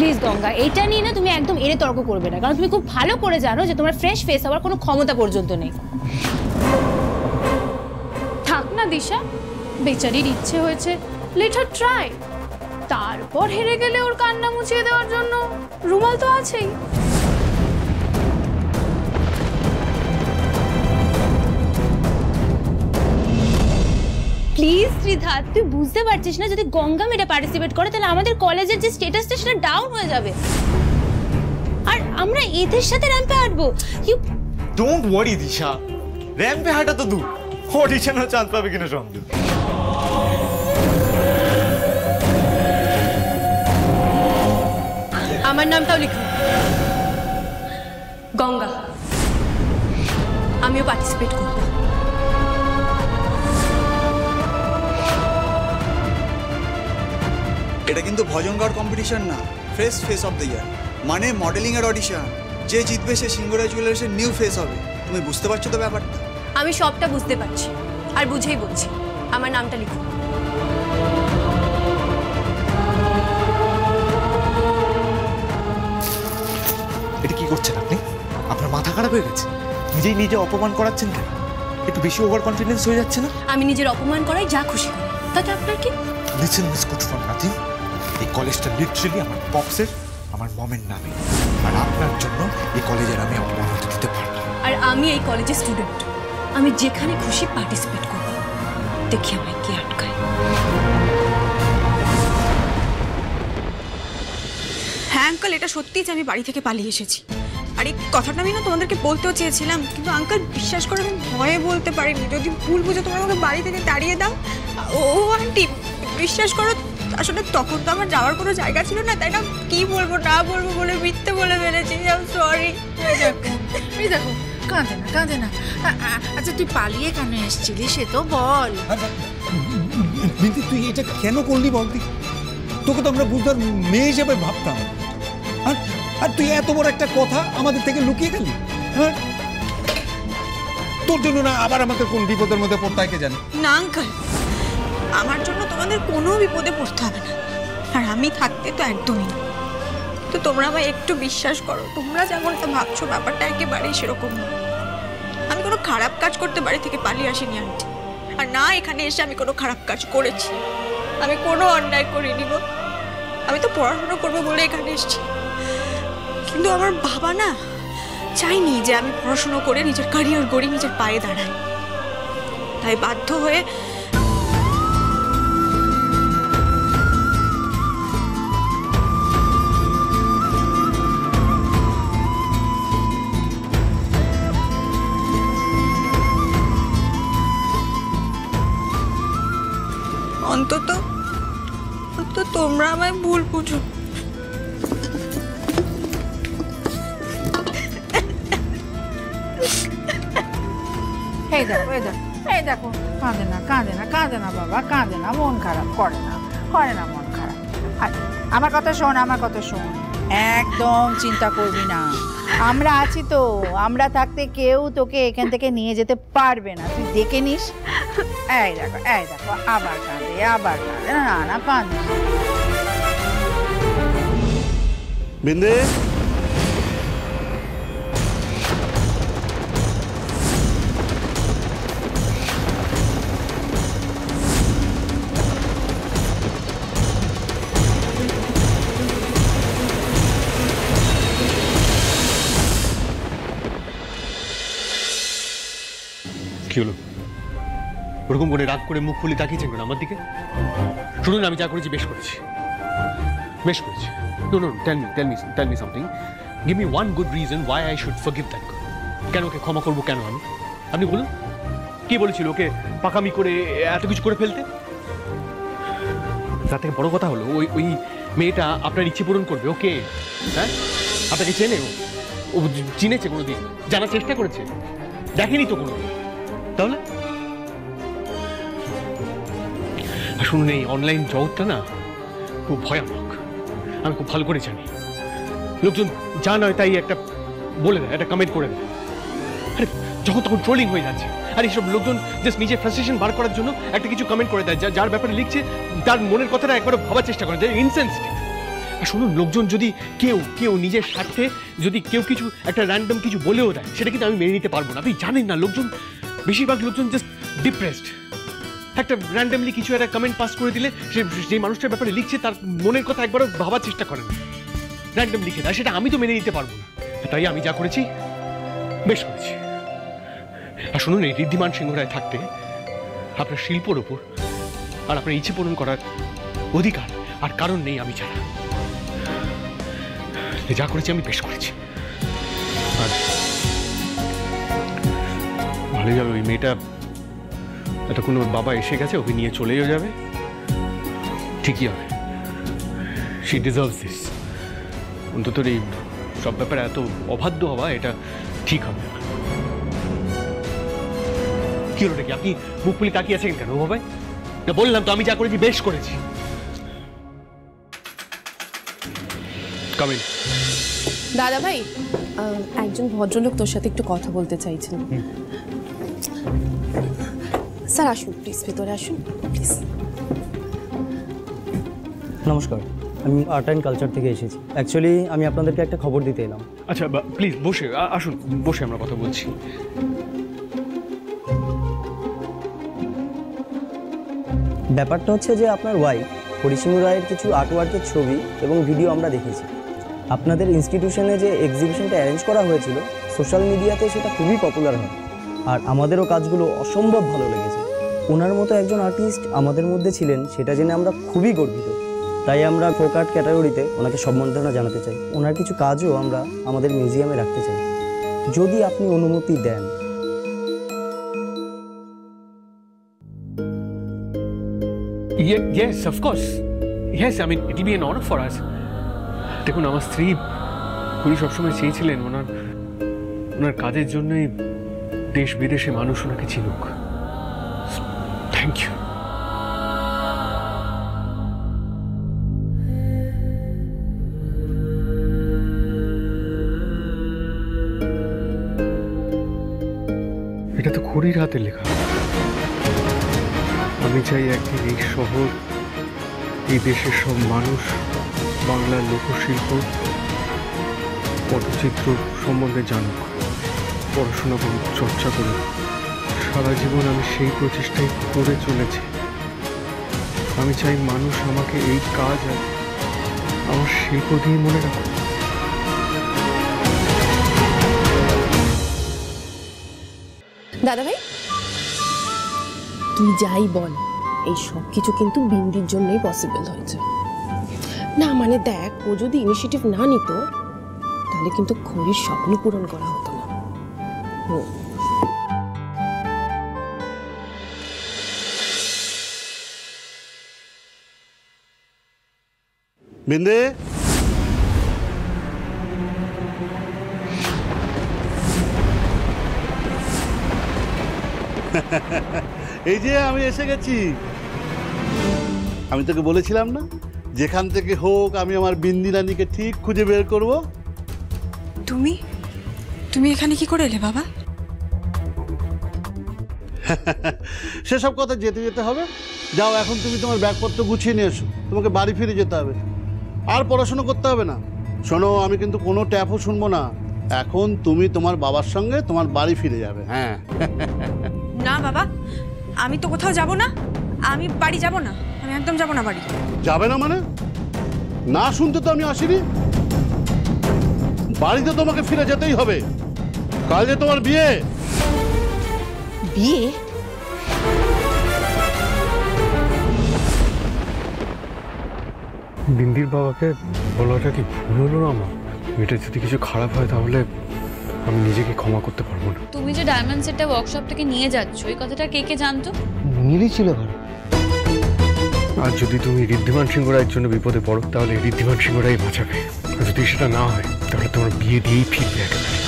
Please Ganga, এটা নিয়ে না তুমি একদম এড়ে তর্ক করবে না, কারণ তুমি খুব ভালো করে জানো যে তোমার ফ্রেশ ফেস হওয়ার কোনো ক্ষমতা পর্যন্ত নেই। থাক না দিশা, বেচারির ইচ্ছে হয়েছে, লেট হার ট্রাই। তারপর হেরে গেলে ওর কান্না মুছিয়ে দেওয়ার জন্য রুমাল তো আছেই। প্লিজ শ্রীধা, তুই বুঝতে পারছিস না, যদি গঙ্গা মেয়েটা পার্টিসিপেট করে তাহলে আমাদের কলেজের যে স্ট্যাটাসটা সেটা ডাউন হয়ে যাবে, আর আমরা এদের সাথে র্যাম্পে হাঁটবো। ইউ ডোন্ট ওয়ারি দিশা, র্যাম্পে হাঁটা তো দূর, অডিশনেও চান্স পাবে কিনা সন্দেহ। আমার নামটাও লিখুন, গঙ্গা। আমিও পার্টিসিপেট করব। এটা কিন্তু ভজনগড় কম্পিটিশন না, fresh face of the year, মানে মডেলিং এর অডিশন। যে জিতবে সে সিঙ্গুরা জুয়েলার্সের নিউ ফেস হবে। তুমি বুঝতে পারছো তো ব্যাপারটা? আমি সবটা বুঝতে পারছি, আর বুঝেই বলছি, আমার নামটা লিখুন। এটা কি করছেন আপনি? আপনার মাথা খারাপ হয়ে গেছে? নিজেই নিজে অপমান করাচ্ছেন কেন? একটু বেশি ওভার কনফিডেন্স হয়ে যাচ্ছে না? আমি নিজের অপমান করাই যা খুশি করি, তাতে আপনার কি? Listen miss good for nothing, এই কলেজটা লিটারালি আমার পপসের, আমার মমের নামে, আর আপনার জন্য এই কলেজের আমি অপমান হতে দিতে পারবো না। আর আমি এই কলেজের স্টুডেন্ট, আমি যেখানে খুশি পার্টিসিপেট করব, দেখি আমায় কে আটকায়। হ্যাঁ আঙ্কেল, এটা সত্যিই যে আমি বাড়ি থেকে পালিয়ে এসেছি। আর এই কথাটা আমি না তোমাদেরকে বলতেও চেয়েছিলাম, কিন্তু আঙ্কেল বিশ্বাস করে আমি ভয়ে বলতে পারিনি। যদি ভুল বুঝে তোমরা আমাকে বাড়ি থেকে তাড়িয়ে দাও। ও আন্টি বিশ্বাস করো, আসলে তখন তো আমার যাওয়ার কোনো জায়গা ছিল না, তাই না? কি বলবো না বলবো বলে মিথ্যে বলে ফেলেছি। I am sorry. এই দেখো, কাঁদে না কাঁদে না। আচ্ছা তুই পালিয়ে কেন এসেছিলি সে তো বল। বিন্তি, তুই এটা কেন করলি বলতি? তোকে তো আমরা বুঝবার মেয়ে হিসেবে ভাবতাম, আর তুই এত বড় একটা কথা আমাদের থেকে লুকিয়ে গেলি। হ্যাঁ, তোর জন্য না আবার আমাদের কোন বিপদের মধ্যে পড়তে হয় কে জানে। না আঙ্কেল, আমার জন্য তোমাদের কোনো বিপদে পড়তে হবে না, আর আমি থাকতে তো একদমই না। তো তোমরা আমায় একটু বিশ্বাস করো, তোমরা যেমনটা ভাবছো ব্যাপারটা একেবারেই সেরকম না। আমি কোনো খারাপ কাজ করতে বাড়ি থেকে পালিয়ে আসিনি আন্টি, আর না এখানে এসে আমি কোনো খারাপ কাজ করেছি। আমি কোনো অন্যায় করিনি গো, আমি তো পড়াশোনা করবো বলে এখানে এসেছি। কিন্তু আমার বাবা না চাইনি যে আমি পড়াশোনা করে নিজের ক্যারিয়ার গড়ি, নিজের পায়ে দাঁড়াই। তাই বাধ্য হয়ে অন্তত তোমরা আমায় ভুল বুঝো। এই দেখো এই দেখো এই দেখো, কাঁদে না কাঁদে না কাঁদে না বাবা, কাঁদে না, মন খারাপ করে না, করে না মন খারাপ। আর আমার কথা শোন, আমার কথা শোন, একদম চিন্তা করবি না, আমরা আছি তো। আমরা থাকতে কেউ তোকে এখান থেকে নিয়ে যেতে পারবে না, তুই দেখে নিস। এই দেখো আবার কাঁদে, আবার কাঁদে। না না কাঁদে। বিন্দে, কি হলো? ওরকম করে রাগ করে মুখ খুলে তাকিয়েছেন কেন আমার দিকে? শুনুন, আমি যা করেছি বেশ করেছি, বেশ করেছি। No no, tell me something, give me one good reason why I should forgive that girl. কেন ওকে ক্ষমা করবো কেন আমি? আপনি বলুন, কি বলেছিল ওকে পাকামি করে এত কিছু করে ফেলতে? তার থেকে বড় কথা হলো ওই মেয়েটা আপনার ইচ্ছে পূরণ করবে। ওকে, হ্যাঁ, আপনাকে চেনে? ও চিনেছে কোনোদিন? জানার চেষ্টা করেছে? দেখেনি তো কোনোদিন। তাহলে শুনুন, এই অনলাইন জগৎটা না খুব ভয়ানক, আমি খুব ভালো করে জানি। লোকজন যা নয় তাই একটা বলে দেয়, একটা কমেন্ট করে দেয়, আরে যখন তখন ট্রোলিং হয়ে যাচ্ছে। আর এইসব লোকজন জাস্ট নিজের ফ্রাস্ট্রেশন বার করার জন্য একটা কিছু কমেন্ট করে দেয়, যার ব্যাপারে লিখছে তার মনের কথাটা একবার ভাবার চেষ্টা করে। ইনসেনসিটিভ। আর শুনুন, লোকজন যদি কেউ নিজের স্বার্থে যদি কেউ কিছু একটা র্যান্ডম কিছু বলেও দেয়, সেটা কিন্তু আমি মেনে নিতে পারবো না। আপনি জানেন না, বেশিরভাগ লোকজন জাস্ট ডিপ্রেসড। একটা র্যান্ডমলি কিছু একটা কমেন্ট পাস করে দিলে যে মানুষটার ব্যাপারে লিখছে তার মনের কথা একবারও ভাবার চেষ্টা করে না, র্যান্ডম লিখে দেয়। সেটা আমি তো মেনে নিতে পারবো না। তাই আমি যা করেছি বেশ করেছি। আর শুনুন, এই ঋদ্ধিমান সিংহ রায় থাকতে আপনার শিল্পর ওপর আর আপনার ইচ্ছে পূরণ করার অধিকার আর কারণ নেই আমি ছাড়া। যা করেছি আমি বেশ করেছি। আর ভালোই যাবে, ওই মেয়েটা এতক্ষণ ওর বাবা এসে গেছে, ওকে নিয়ে চলেও যাবে, ঠিকই হবে। She deserves this. অন্তত এই সব ব্যাপারে এত অবাধ্য হওয়া এটা ঠিক হবে না। কি হলো নাকি? আপনি মুখ পুলি তাকিয়ে আছেন কেন বাবা? বললাম তো আমি যা করেছি বেশ করেছি। কামিন। দাদা ভাই, একজন ভদ্রলোক তোর সাথে একটু কথা বলতে চাইছেন। স্যার আসুন প্লিজ, ভেতরে আসুন প্লিজ। নমস্কার, আমি আর্ট অ্যান্ড কালচার থেকে এসেছি। অ্যাকচুয়ালি আমি আপনাদেরকে একটা খবর দিতে এলাম। আচ্ছা প্লিজ বসে আসুন, বসে আমরা কথা বলছি। ব্যাপারটা হচ্ছে যে আপনার ওয়াইফ হরিসিংহ রায়ের কিছু আর্টওয়ার্কের ছবি এবং ভিডিও আমরা দেখেছি। আপনাদের ইনস্টিটিউশনে যে এক্সিবিশনটা অ্যারেঞ্জ করা হয়েছিল, সোশ্যাল মিডিয়াতে সেটা খুবই পপুলার হয়। আর আমাদেরও কাজগুলো অসম্ভব ভালো লেগেছে। ওনার মতো একজন আর্টিস্ট আমাদের মধ্যে ছিলেন, সেটা জেনে আমরা খুবই গর্বিত। তাই আমরা ফোক আর্ট ক্যাটাগরিতে ওনাকে সম্বর্ধনা জানাতে চাই। ওনার কিছু কাজও আমরা আমাদের মিউজিয়ামে রাখতে চাই, যদি আপনি অনুমতি দেন। Yes, of course. Yes, I mean, it will be an honor for us. দেখুন, আমার স্ত্রী উনি সবসময় চেয়েছিলেন ওনার কাজের জন্যই দেশ বিদেশে মানুষ ওনাকে চিনুক। Thank you. এটা তো খড়ির হাতে লেখা। আমি চাই একদিন এই শহর, এই দেশের সব মানুষ বাংলার লোকশিল্প, পটচিত্র সম্বন্ধে জানুক, পড়াশোনা করুক, চর্চা করুক। সারা জীবন আমি সেই প্রচেষ্টাই করে চলেছি। আমি চাই মানুষ আমাকে এই কাজ আর আমার শিল্প দিয়ে মনে রাখুক। দাদা ভাই, তুই যাই বল, এই সব কিছু কিন্তু বিন্দির জন্যই পসিবল হয়েছে। না মানে দেখ, ও যদি ইনিশিয়েটিভ না নিত তাহলে কিন্তু খড়ির স্বপ্ন পূরণ করা হতো না। বিন্দে, এই যে আমি এসে গেছি। আমি তোকে বলেছিলাম না, যেখান থেকে হোক আমি আমার বিন্দি রানীকে ঠিক খুঁজে বের করব। তুমি এখানে কি করে এলে বাবা? সেসব কথা যেতে যেতে হবে। যাও, এখন তুমি তোমার ব্যাগপত্র গুছিয়ে নিয়ে এসো, তোমাকে বাড়ি ফিরে যেতে হবে। আর পড়াশোনা করতে হবে না। শোনো, আমি কিন্তু কোনো ট্যাপও শুনবো না। এখন তুমি তোমার বাবার সঙ্গে তোমার বাড়ি ফিরে যাবে। হ্যাঁ। না বাবা, আমি তো কোথাও যাব না। আমি বাড়ি যাব না, আমি একদম যাব না বাড়ি। যাবে না মানে? না শুনতে তো আমি আসিনি। বাড়িতে তোমাকে ফিরে যেতেই হবে। কাল যে তোমার বিয়ে। বিয়ে? বিন্দির বাবাকে বলাটা কি ভুল হলো না আমার? এটা যদি কিছু খারাপ হয় তাহলে আমি নিজেকে ক্ষমা করতে পারবো না। তুমি যে ডায়মন্ড সেটটা ওয়ার্কশপ থেকে নিয়ে যাচ্ছ, এই কথাটা কে জানতো? নীলই ছিল ঘরে। আর যদি তুমি ঋদ্ধিমান সিংহ রায়ের জন্য বিপদে পড়ো তাহলে ঋদ্ধিমান সিংহ রায় বাঁচাবে। আর যদি সেটা না হয় তাহলে তোমার বিয়ে দিয়েই ফিরবে একেবারে।